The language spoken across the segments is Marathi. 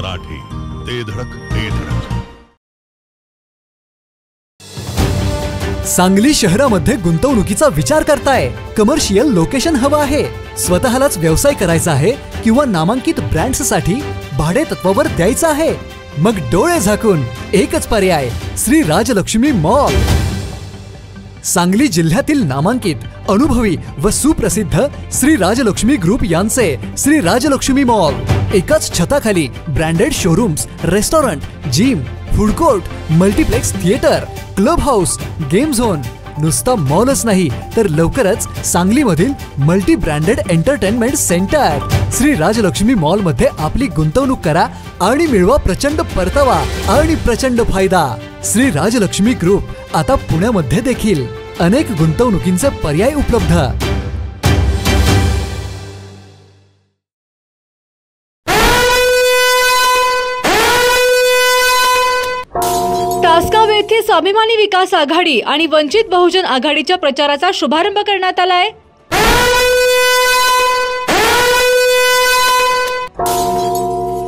मराठी, ते धडक ते धडक. सांगली शहरामध्ये गुंतवणुकीचा विचार करताय? कमर्शियल लोकेशन हवं आहे, स्वतःलाच व्यवसाय करायचा आहे किंवा नामांकित ब्रँड्ससाठी भाडे तत्वावर द्यायचं आहे? मग डोळे झाकून एकच पर्याय, श्री राजलक्ष्मी मॉल. सांगली जिल्ह्यातील नामांकित, अनुभवी व सुप्रसिद्ध श्री राजलक्ष्मी ग्रुप यांचे श्री राजलक्ष्मी मॉल एकाच छताखाली branded showrooms, restaurant, gym, food court, multiplex theatre, club house, game zone. नुसता मॉलच नाही तर लवकरच सांगलीमधील multi branded entertainment centre. Shri Rajalakshmi mall मध्ये आपली गुंतवणूक करा आणि मिळवा प्रचंड परतावा आणि प्रचंड फायदा. श्री राजलक्ष्मी ग्रुप आता पुण्यामध्ये देखील. अनेक गुंतवणुकींचे पर्याय उपलब्ध. तासगाव येथे स्वाभिमानी विकास आघाडी आणि वंचित बहुजन आघाडीच्या प्रचाराचा शुभारंभ करण्यात आलाय.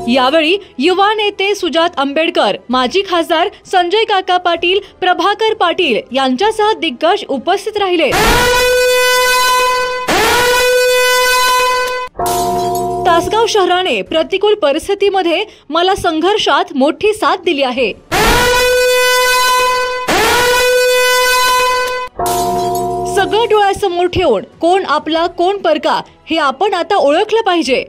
यावेळी युवा नेते सुजात आंबेडकर, माजी खासदार संजय काका पाटील, प्रभाकर पाटील यांच्यासह दिग्गज उपस्थित राहिले. तासगाव शहराने प्रतिकूल परिस्थितीमध्ये मला संघर्षात मोठी साथ दिली आहे. सगळं डोळ्यासमोर ठेवून कोण आपला कोण परका हे आपण आता ओळखलं पाहिजे.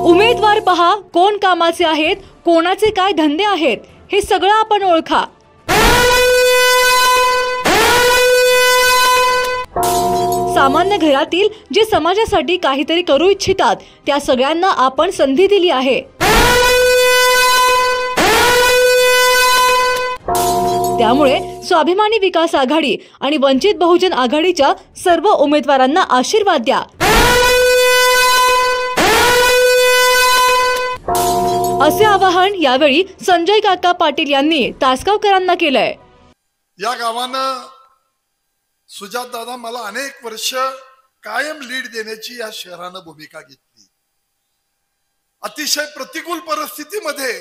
उमेदवार पहा, कोण कामाचे आहेत, कोणाचे काय धंदे आहेत हे सगळं आपण ओळखा. सामान्य घरातील जे समाजासाठी काहीतरी करू इच्छितात त्या सगळ्यांना आपण संधी दिली आहे. त्यामुळे स्वाभिमानी विकास आघाडी आणि वंचित बहुजन आघाडीच्या सर्व उमेदवारांना आशीर्वाद द्या. असे आवाहन यावेळी संजय काका पाटील यांनी तासगावकरांना केलंय. या गावानं सुजात दादा मला अनेक वर्ष कायम लीड देण्याची या शहरानं भूमिका घेतली. अतिशय प्रतिकूल परिस्थितीमध्ये,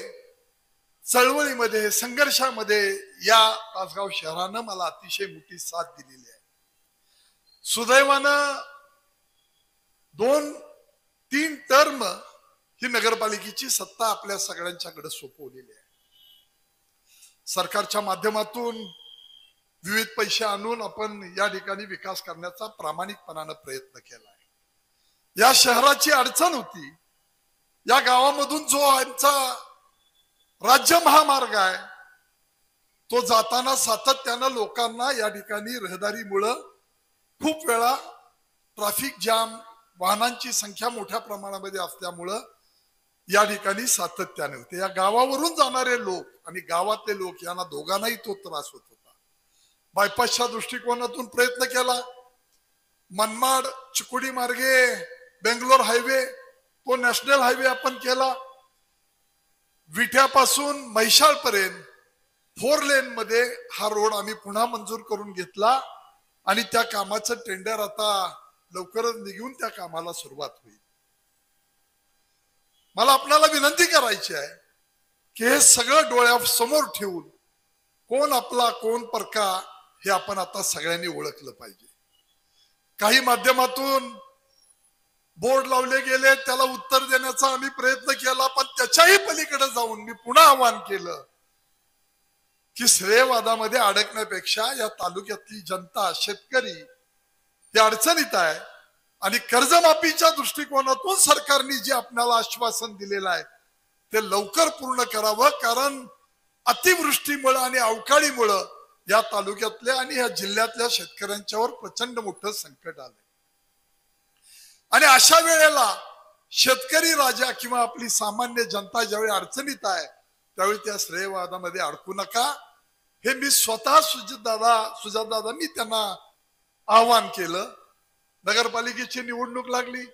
चळवळीमध्ये, संघर्षामध्ये या तासगाव शहरानं मला अतिशय मोठी साथ दिलेली आहे. सुदैवानं 2-3 टर्म ही नगरपालिकेची सत्ता आपल्या सगळ्यांच्याकडे सोपवलेली आहे. सरकारच्या माध्यमातून विविध पैसे आणून आपण या ठिकाणी विकास करण्याचा प्रामाणिकपणाने प्रयत्न केला आहे. या शहराची अडचण होती. या गावामधून जो आमचा राज्य महामार्ग आहे तो जाताना सातत्यानं लोकांना या ठिकाणी रहदारीमुळे खूप वेळा ट्रॅफिक जाम, वाहनांची संख्या मोठ्या प्रमाणामध्ये असल्यामुळं या ठिकाणी सातत्याने होते. या गावावरून जाणारे लोक आणि गावातले लोक यांना दोघांनाही तो त्रास होत होता. बायपासच्या दृष्टिकोनातून प्रयत्न केला. मनमाड चिकोडी मार्गे बेंगलोर हायवे तो नॅशनल हायवे आपण केला. विट्यापासून म्हैसाळ पर्यंत 4 लेन मध्ये हा रोड आम्ही पुन्हा मंजूर करून घेतला आणि त्या कामाचं टेंडर आता लवकरच निघून त्या कामाला सुरुवात होईल. मला आपल्याला विनंती करायची आहे की हे सगळं डोळ्यासमोर ठेवून कोण आपला कोण परका हे आपण आता सगळ्यांनी ओळखलं पाहिजे. काही माध्यमातून बोर्ड लावले गेले, त्याला उत्तर देण्याचा आम्ही प्रयत्न केला, पण त्याच्याही पलीकडे जाऊन मी पुन्हा आवाहन केलं की श्रेयवादामध्ये अडकण्यापेक्षा या तालुक्यातली जनता, शेतकरी हे अडचणीत आहे आणि कर्जमाफीच्या दृष्टिकोनातून सरकारने जे आपल्याला आश्वासन दिलेलं आहे ते लवकर पूर्ण करावं. कारण अतिवृष्टीमुळे आणि अवकाळीमुळे या तालुक्यातल्या आणि या जिल्ह्यातल्या शेतकऱ्यांच्यावर प्रचंड मोठं संकट आलंय आणि अशा वेळेला शेतकरी राजा किंवा आपली सामान्य जनता ज्यावेळी अडचणीत आहे त्यावेळी त्या श्रेयवादामध्ये अडकू नका. हे मी स्वतः सुजात दादा मी त्यांना आवाहन केलं. नगरपालिकेची निवडणूक लागली,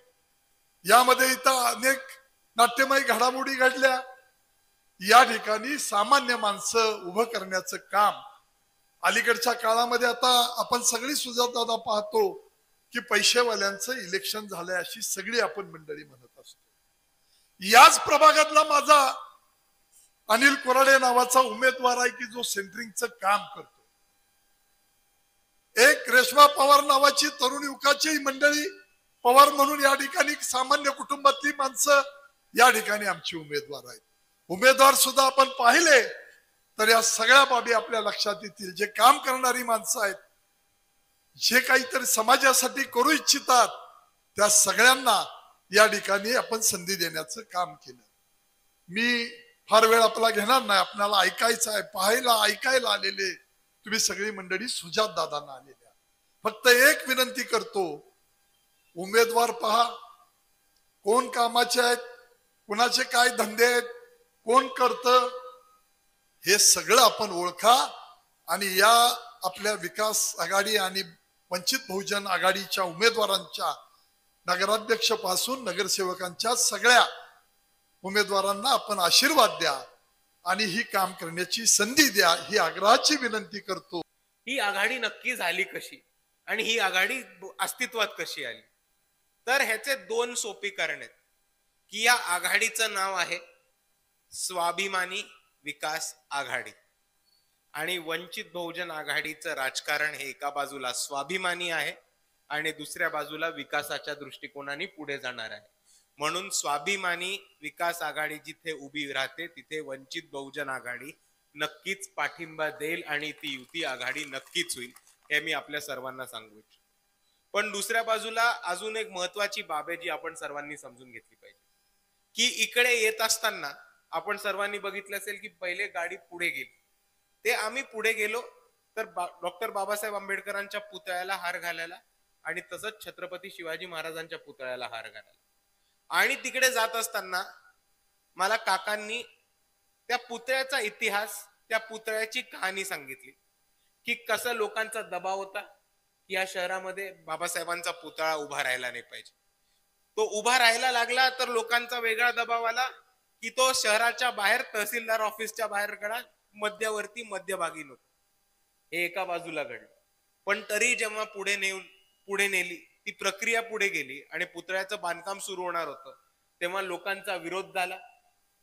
यामध्ये इथं अनेक नाट्यमय घडामोडी घडल्या. या ठिकाणी सामान्य माणसं उभं करण्याचं काम अलीकडच्या काळामध्ये आता आपण सगळी सुजात दादा पाहतो की पैसेवाल्यांचं इलेक्शन झालंय अशी सगळी आपण मंडळी म्हणत असतो. याच प्रभागातला माझा अनिल कोराडे नावाचा उमेदवार आहे की जो सेंटरिंगचं काम करतो. एक रेश्मा पवार नावाची तरुण युवकाची मंडळी पवार म्हणून या ठिकाणी सामान्य कुटुंबातली माणसं या ठिकाणी आमची उमेदवार आहेत. उमेदवार सुद्धा आपण पाहिले तर या सगळ्या बाबी आपल्या लक्षात येतील. जे काम करणारी माणसं आहेत, जे काहीतरी समाजासाठी करू इच्छितात, त्या सगळ्यांना या ठिकाणी आपण संधी देण्याचं काम केलं. मी फार वेळ आपला घेणार नाही. आपल्याला ऐकायचं आहे, पाहायला ऐकायला आलेले तुम्ही सगळी मंडळी सुजात दादांना आलेल्या. फक्त एक विनंती करतो, उमेदवार पहा, कोण कामाचे आहेत, कुणाचे काय धंदे आहेत, कोण करतं, हे सगळं आपण ओळखा आणि या आपल्या विकास आघाडी आणि वंचित बहुजन आघाडीच्या उमेदवारांच्या नगराध्यक्ष पासून नगरसेवकांच्या सगळ्या उमेदवारांना आपण आशीर्वाद द्या आणि ही काम करण्याची संधी द्या, ही आग्रहाची विनंती करतो. ही आघाडी नक्की झाली कशी आणि ही आघाडी अस्तित्वात कशी आली? तर ह्याचे दोन सोपी कारण आहेत की या आघाडीचं नाव आहे स्वाभिमानी विकास आघाडी आणि वंचित बहुजन आघाडीचं राजकारण हे एका बाजूला स्वाभिमानी आहे आणि दुसऱ्या बाजूला विकासाच्या दृष्टिकोनाने पुढे जाणार आहे. म्हणून स्वाभिमानी विकास आघाडी जिथे उभी राहते तिथे वंचित बहुजन आघाडी नक्कीच पाठिंबा देईल आणि ती युती आघाडी नक्कीच होईल, हे मी आपल्या सर्वांना सांगू इच्छितो. पण दुसऱ्या बाजूला अजून एक महत्वाची बाब आहे जी आपण सर्वांनी समजून घेतली पाहिजे की इकडे येत असताना आपण सर्वांनी बघितलं असेल की पहिले गाडी पुढे गेली. ते आम्ही पुढे गेलो तर डॉक्टर बाबासाहेब आंबेडकरांच्या पुतळ्याला हार घालायला आणि तसंच छत्रपती शिवाजी महाराजांच्या पुतळ्याला हार घालायला. आणि तिकडे जात असताना मला काकांनी त्या पुतळ्याचा इतिहास, त्या पुतळ्याची कहाणी सांगितली की कसं लोकांचा दबाव होता की या शहरामध्ये बाबासाहेबांचा पुतळा उभा राहायला नाही पाहिजे. तो उभा राहायला लागला तर लोकांचा वेगळा दबाव आला की तो शहराच्या बाहेर तहसीलदार ऑफिसच्या बाहेर गडा मध्यवर्ती मध्यभागी नव्हता. हे एका बाजूला घडलं. पण तरी जेव्हा पुढे नेली ती प्रक्रिया पुढे गेली आणि पुतळ्याचं बांधकाम सुरू होणार होतं तेव्हा लोकांचा विरोध झाला.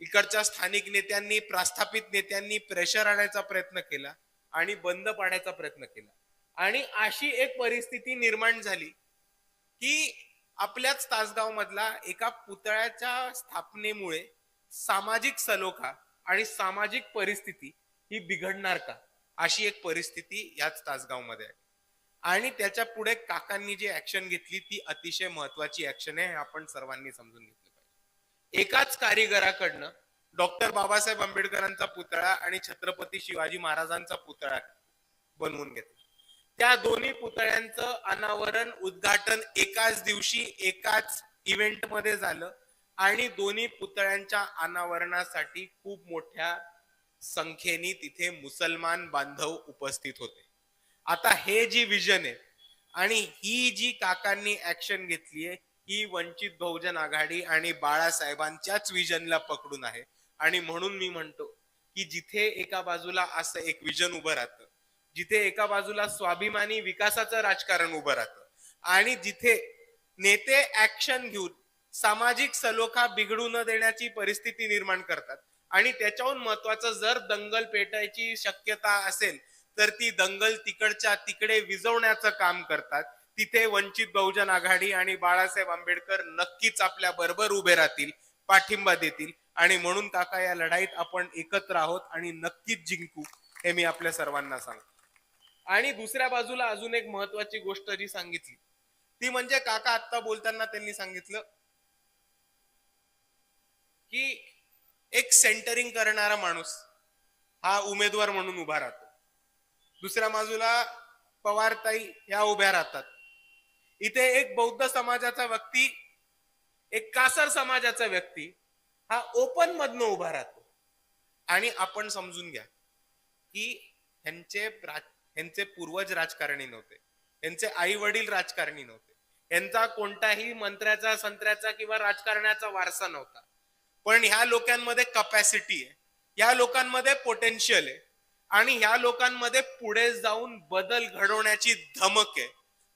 इकडच्या स्थानिक नेत्यांनी, प्रस्थापित नेत्यांनी प्रेशर आणायचा प्रयत्न केला आणि बंद पाडण्याचा प्रयत्न केला आणि अशी एक परिस्थिती निर्माण झाली की आपल्याच तासगाव मधला एका पुतळ्याच्या स्थापनेमुळे सामाजिक सलोखा आणि सामाजिक परिस्थिती ही बिघडणार का, अशी एक परिस्थिती याच तासगाव मध्ये आहे. आणि त्याच्या पुढे काकांनी जी ऍक्शन घेतली ती अतिशय महत्वाची ऍक्शन आहे, हे आपण सर्वांनी समजून घेतलं पाहिजे. एकाच कारिगराकडनं डॉक्टर बाबासाहेब आंबेडकरांचा पुतळा आणि छत्रपती शिवाजी महाराजांचा पुतळा बनवून घेतला. त्या दोन्ही पुतळ्यांचं अनावरण, उद्घाटन एकाच दिवशी एकाच इव्हेंट मध्ये झालं आणि दोन्ही पुतळ्यांच्या अनावरणासाठी खूप मोठ्या संख्येने तिथे मुसलमान बांधव उपस्थित होते. आता हे जी विजन आहे आणि ही जी काकांनी ऍक्शन घेतलीये ही वंचित बहुजन आघाडी आणि बाळासाहेबांच्याच विजनला पकडून आहे. आणि म्हणून मी म्हणतो की जिथे एका बाजूला असं एक विजन उभं राहतं, जिथे एका बाजूला स्वाभिमानी विकासाचं राजकारण उभं राहतं आणि जिथे नेते ऍक्शन घेऊन सामाजिक सलोखा बिघडू न देण्याची परिस्थिती निर्माण करतात आणि त्याच्याहून महत्वाचं जर दंगल पेटायची शक्यता असेल तर ती दंगल तिकडच्या तिकडे विझवण्याचं काम करतात, तिथे वंचित बहुजन आघाडी आणि बाळासाहेब आंबेडकर नक्कीच आपल्या बरोबर उभे राहतील, पाठिंबा देतील. आणि म्हणून काका या लढाईत आपण एकत्र आहोत आणि नक्कीच जिंकू, हे मी आपल्या सर्वांना सांगतो. आणि दुसऱ्या बाजूला अजून एक महत्वाची गोष्ट जी सांगितली ती म्हणजे काका आता बोलताना त्यांनी सांगितलं की एक सेंटरिंग करणारा माणूस हा उमेदवार म्हणून उभा राहतो, दुसऱ्या बाजूला पवारताई या उभ्या राहतात, इथे एक बौद्ध समाजाचा व्यक्ती, एक कासर समाजाचा व्यक्ती हा ओपन मधनं उभा राहतो. आणि आपण समजून घ्या की ह्यांचे पूर्वज राजकारणी नव्हते, यांचे आई वडील राजकारणी नव्हते, यांचा कोणताही मंत्र्याचा, संत्र्याचा किंवा राजकारणाचा वारसा नव्हता. पण ह्या लोकांमध्ये कपॅसिटी आहे, या लोकांमध्ये पोटेन्शियल आहे आणि ह्या लोकांमध्ये पुढे जाऊन बदल घडवण्याची धमक आहे.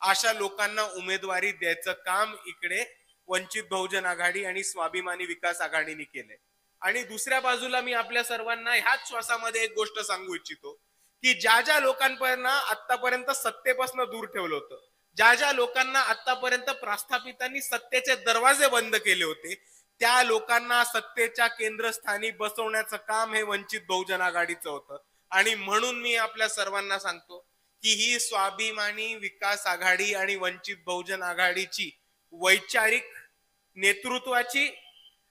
अशा लोकांना उमेदवारी द्यायचं काम इकडे वंचित बहुजन आघाडी आणि स्वाभिमानी विकास आघाडीने केलंय. आणि दुसऱ्या बाजूला मी आपल्या सर्वांना ह्याच श्वासामध्ये एक गोष्ट सांगू इच्छितो की ज्या ज्या लोकांपर्यंत आतापर्यंत सत्तेपासून दूर ठेवलं होतं, ज्या ज्या लोकांना आतापर्यंत प्रस्थापितांनी सत्तेचे दरवाजे बंद केले होते, त्या लोकांना सत्तेच्या केंद्रस्थानी बसवण्याचं काम हे वंचित बहुजन आघाडीचं होतं. आणि म्हणून मी आपल्या सर्वांना सांगतो की ही स्वाभिमानी विकास आघाडी आणि वंचित बहुजन आघाडीची वैचारिक नेतृत्वाची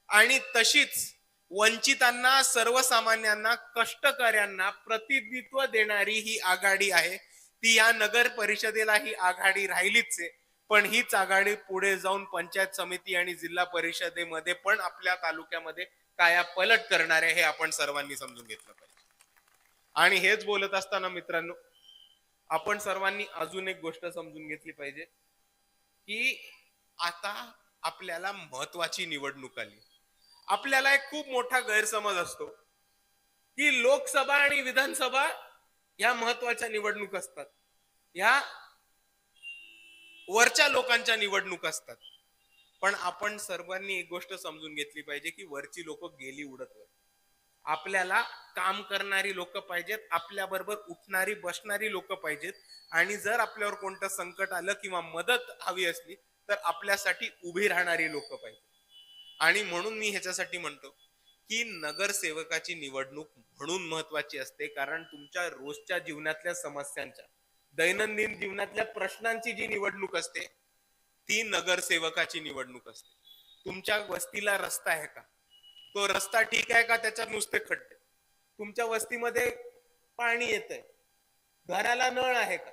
आणि तशीच वंचितांना, सर्वसामान्यांना, कष्टकऱ्यांना प्रतिनिधित्व देणारी ही आघाडी आहे. ती या नगर परिषदेला ही आघाडी राहिलीच आहे, पण हीच आघाडी पुढे जाऊन पंचायत समिती आणि जिल्हा परिषदेमध्ये पण आपल्या तालुक्यामध्ये काया पलट करणार आहे, हे आपण सर्वांनी समजून घेतलं पाहिजे. आणि हेच बोलत असताना मित्रांनो, आपण सर्वांनी अजून एक गोष्ट समजून घेतली पाहिजे की आता आपल्याला महत्वाची निवडणूक आली. आपल्याला एक खूप मोठा गैरसमज असतो की लोकसभा आणि विधानसभा या महत्वाच्या निवडणूक असतात, या वरच्या लोकांच्या निवडणूक असतात. पण आपण सर्वांनी एक गोष्ट समजून घेतली पाहिजे की वरची लोक गेली उडत वर. आपल्याला काम करणारी लोक पाहिजेत, आपल्या बरोबर उठणारी बसणारी लोक पाहिजेत. आणि जर आपल्यावर कोणतं संकट आलं किंवा मदत हवी असली तर आपल्यासाठी उभी राहणारी लोक पाहिजेत. आणि म्हणून मी ह्याच्यासाठी म्हणतो की नगरसेवकाची निवडणूक म्हणून महत्वाची असते कारण तुमच्या रोजच्या जीवनातल्या समस्यांच्या, दैनंदिन जीवनातल्या प्रश्नांची जी निवडणूक असते ती नगरसेवकाची निवडणूक असते. तुमच्या वस्तीला रस्ता आहे का, तो रस्ता ठीक आहे का, त्याच्यात नुसते खड्डे. तुमच्या वस्तीमध्ये पाणी येतंय, घराला नळ आहे का,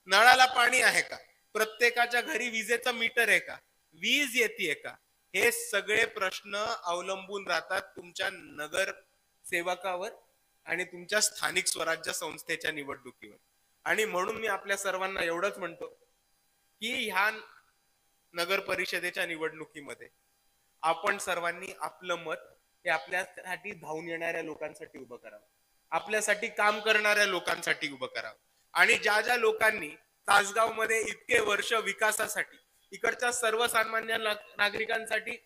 नळाला पाणी आहे का, प्रत्येकाच्या घरी विजेचं मीटर आहे का, वीज येते का, हे सगळे प्रश्न अवलंबून राहतात तुमच्या नगर सेवकावर आणि तुमच्या स्थानिक स्वराज्य संस्थेच्या निवडणुकीवर. आणि म्हणून मी आपल्या सर्वांना एवढंच म्हणतो की ह्या नगर परिषदेच्या निवडणुकीमध्ये आपण सर्वांनी आपलं मत हे आपल्यासाठी धावून येणाऱ्या लोकांसाठी उभं करावं, आपल्यासाठी काम करणाऱ्या लोकांसाठी उभं करावं. आणि ज्या ज्या लोकांनी तासगाव मध्ये इतके वर्ष विकासासाठी, इकडच्या सर्वसामान्य नागरिकांसाठी,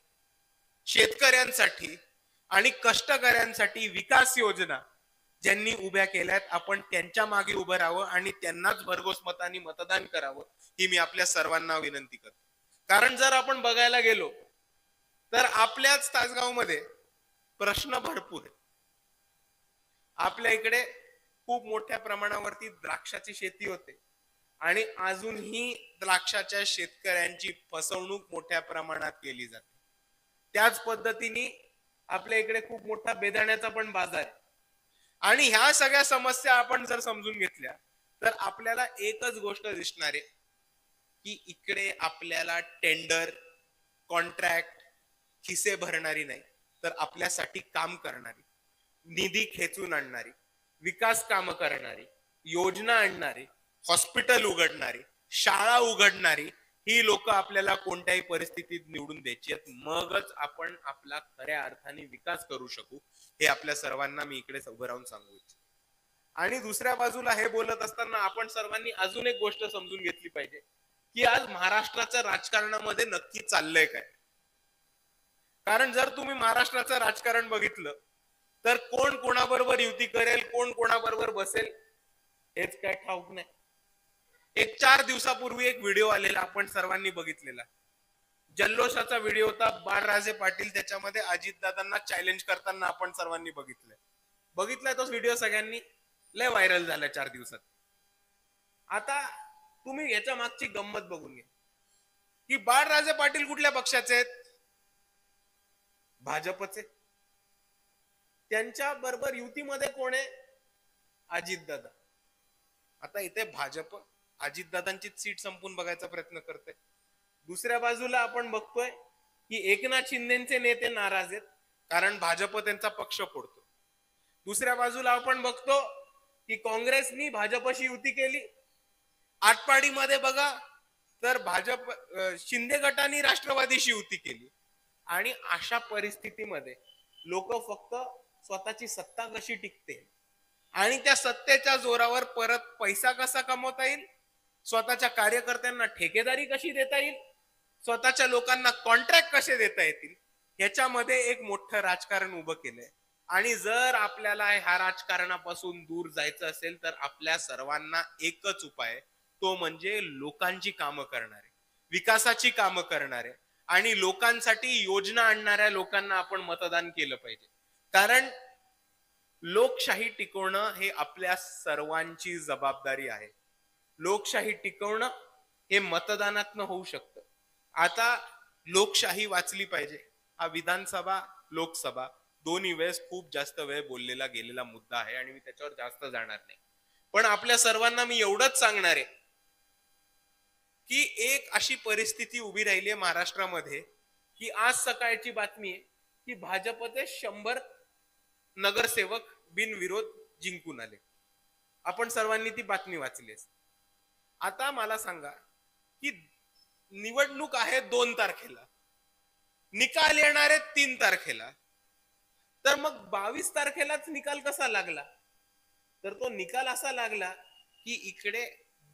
शेतकऱ्यांसाठी आणि कष्टकऱ्यांसाठी विकास योजना ज्यांनी उभ्या केल्यात, आपण त्यांच्या मागे उभं राहावं आणि त्यांनाच भरघोस मतांनी मतदान करावं, ही मी आपल्या सर्वांना विनंती करतो. कारण जर आपण बघायला गेलो तर आपल्याच तासगावमध्ये प्रश्न भरपूर आहेत. आपल्या इकडे खूप मोठ्या प्रमाणावरती द्राक्षाची शेती होते आणि अजूनही द्राक्षाच्या शेतकऱ्यांची फसवणूक मोठ्या प्रमाणात केली जाते. त्याच पद्धतीने आपल्या इकडे खूप मोठा बेदाण्याचा पण बाजार आहे. आणि ह्या सगळ्या समस्या आपण जर समजून घेतल्या तर आपल्याला एकच गोष्ट दिसणार आहे की इकडे आपल्याला टेंडर, कॉन्ट्रॅक्ट, खिसे भरणारी नाही तर आपल्यासाठी काम करणारी, निधी खेचून आणणारी, विकास कामं करणारी, योजना आणणारी, हॉस्पिटल उघडणारी, शाळा उघडणारी ही लोक आपल्याला कोणत्याही परिस्थितीत निवडून द्यायची आहेत. मगच आपण आपला खऱ्या अर्थाने विकास करू शकू, हे आपल्या सर्वांना मी इकडे उभं राहून सांगू इच्छितो. आणि दुसऱ्या बाजूला हे बोलत असताना आपण सर्वांनी अजून एक गोष्ट समजून घेतली पाहिजे की आज महाराष्ट्राच्या राजकारणामध्ये नक्की चाललंय काय. कारण जर तुम्ही महाराष्ट्राचं राजकारण बघितलं तर कोण कोणाबरोबर युती करेल, कोण कोणाबरोबर बसेल हेच काय ठाऊक नाही. एक 4 दिवसापूर्वी एक व्हिडिओ आलेला आपण सर्वांनी बघितलेला, जल्लोषाचा व्हिडिओ होता. बाळराजे पाटील त्याच्यामध्ये अजितदादांना चॅलेंज करताना आपण सर्वांनी बघितलाय तो व्हिडिओ, सगळ्यांनी लय व्हायरल झाला 4 दिवसात. आता तुम्ही याच्या मागची गंमत बघून घ्या की बाळराजे पाटील कुठल्या पक्षाचे आहेत, भाजपचे. त्यांच्या बरोबर युतीमध्ये कोण आहे, अजितदादा. आता इथे भाजप अजितदादांची सीट संपून बघायचा प्रयत्न करते. दुसऱ्या बाजूला आपण बघतोय की एकनाथ शिंदेचे नेते नाराज आहेत कारण भाजप त्यांचा पक्ष फोडतो. दुसऱ्या बाजूला आपण बघतो की काँग्रेसनी भाजपशी युती केली. आटपाडीमध्ये बघा तर भाजप, शिंदे गटाने राष्ट्रवादीशी युती केली. आणि अशा परिस्थितीमध्ये लोक फक्त स्वतःची सत्ता कशी टिकते आणि त्या सत्तेच्या जोरावर परत पैसा कसा कमवता येईल स्वतःच्या कार्यकर्त्यांना ठेकेदारी कशी देता येईल, स्वतःच्या लोकांना कॉन्ट्रॅक्ट कसे देता येतील, याच्यामध्ये एक मोठं राजकारण उभं केलंय. आणि जर आपल्याला ह्या राजकारणापासून दूर जायचं असेल तर आपल्या सर्वांना एकच उपाय, तो म्हणजे लोकांची कामं करणारे, विकासाची कामं करणारे आणि लोकांसाठी योजना आणणाऱ्या लोकांना आपण मतदान केलं पाहिजे. कारण लोकशाही टिकवणं हे आपल्या सर्वांची जबाबदारी आहे. लोकशाही टिकवणं हे मतदानातनं होऊ शकतं. आता लोकशाही वाचली पाहिजे हा विधानसभा लोकसभा दोन्ही वेळेस खूप जास्त वेळ बोललेला गेलेला मुद्दा आहे आणि मी त्याच्यावर जास्त जाणार नाही. पण आपल्या सर्वांना मी एवढंच सांगणार आहे की एक अशी परिस्थिती उभी राहिली आहे महाराष्ट्रामध्ये की आज सकाळची बातमी आहे की भाजपचे 100 नगरसेवक बिनविरोध जिंकून आले. आपण सर्वांनी ती बातमी वाचली. आता मला सांगा की निवडणूक आहे 2 तारखेला, निकाल येणार आहे 3 तारखेला, तर मग 22 तारखेलाच निकाल कसा लागला? तर तो निकाल असा लागला की इकडे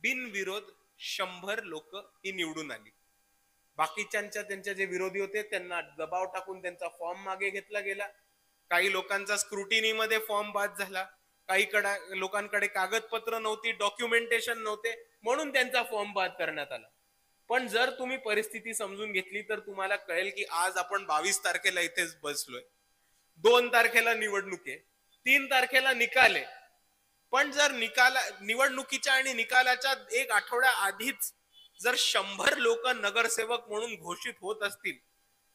बिनविरोध 100 लोक ही निवडून आली. बाकीच्यांच्या त्यांचे जे विरोधी होते त्यांना दबाव टाकून त्यांचा फॉर्म मागे घेतला गेला. काही लोकांचा स्क्रुटिनीमध्ये फॉर्म बाद झाला, काही लोकांकडे कागदपत्र नव्हती, डॉक्युमेंटेशन नव्हते, म्हणून त्यांचा फॉर्म बाद करण्यात आला. पण जर तुम्ही परिस्थिती समजून घेतली तर तुम्हाला कळेल की आज आपण 22 तारखेला इथेच बसलोय, 2 तारखेला निवडणूक आहे, 3 तारखेला निकाल आहे. पण जर निवडणुकीच्या आणि निकालाच्या 1 आठवड्या आधीच जर 100 लोक नगरसेवक म्हणून घोषित होत असतील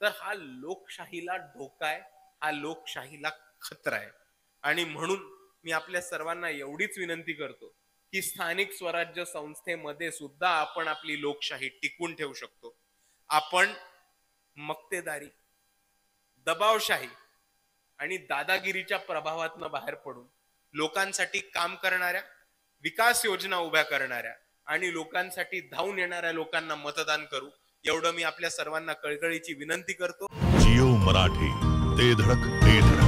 तर हा लोकशाहीला धोका आहे, हा लोकशाहीला खतरा आहे. आणि म्हणून मी आपल्या सर्वांना एवढीच विनंती करतो की स्थानिक स्वराज्य संस्थेमध्ये सुद्धा आपण आपली लोकशाही टिकवून ठेवू शकतो. आपण मक्तेदारी, दबावशाही आणि दादागिरीच्या प्रभावातनं बाहेर पडून लोकांसाठी काम करणाऱ्या, विकास योजना उभ्या करणाऱ्या आणि लोकांसाठी धावून येणाऱ्या लोकांना मतदान करू, एवढं मी आपल्या सर्वांना कळकळीची विनंती करतो. जिओ मराठी, ते धडक ते धडक.